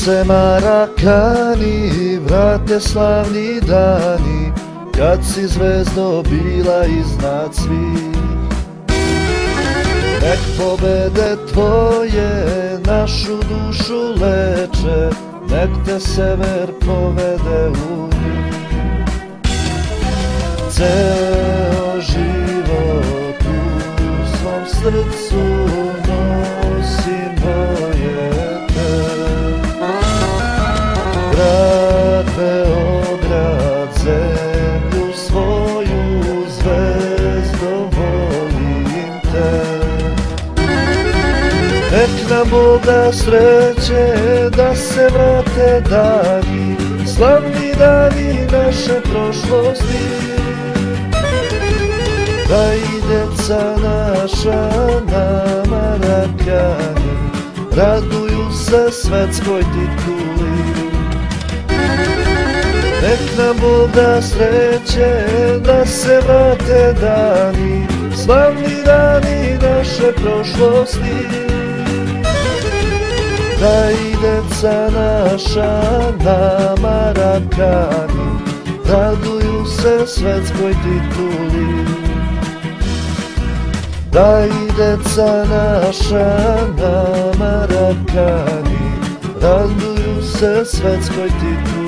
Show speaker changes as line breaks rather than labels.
se Marakani, vrate slavni dani, kad si zvezdo bila iznad svih. Nek pobede tvoje našu dušu leče, nek te sever povede u njih. Ceo život u svom srcu nosim dojete. Grad Beograd, zemlju svoju, zvezdo, volim te. Nek nam Bog da sreće da se vrate dani, slavni dani naše prošlosti. Da i deca naša na Marakani raduju se svetskoj tituli. Nek nam Bog da sreće da se vrate dani, slavni dani naše prošlosti. Da i deca naša na Marakani raduju se svetskoj tituli. Da i deca naša na Marakani raduju se svetskoj tituli.